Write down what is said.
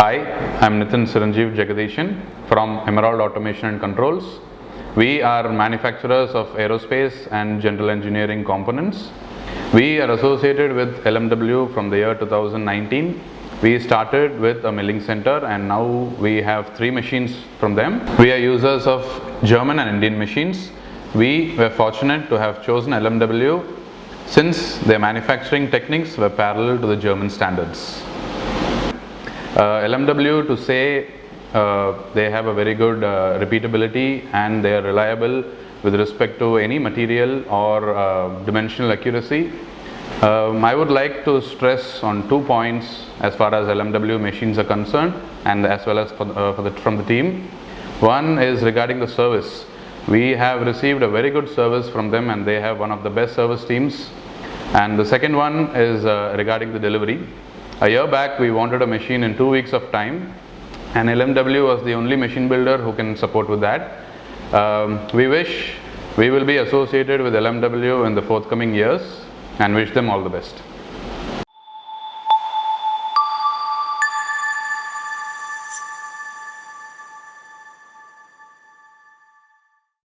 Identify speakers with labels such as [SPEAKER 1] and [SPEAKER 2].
[SPEAKER 1] Hi, I'm Nitin Siranjeev Jagadishan from Emerald Automation and Controls. We are manufacturers of aerospace and general engineering components. We are associated with LMW from the year 2019. We started with a milling center and now we have 3 machines from them. We are users of German and Indian machines. We were fortunate to have chosen LMW since their manufacturing techniques were parallel to the German standards. LMW, to say they have a very good repeatability and they are reliable with respect to any material or dimensional accuracy. I would like to stress on 2 points as far as LMW machines are concerned and as well as from the team. One is regarding the service. We have received a very good service from them and they have one of the best service teams. And the second one is regarding the delivery. A year back we wanted a machine in 2 weeks of time and LMW was the only machine builder who can support with that. We wish we will be associated with LMW in the forthcoming years and wish them all the best.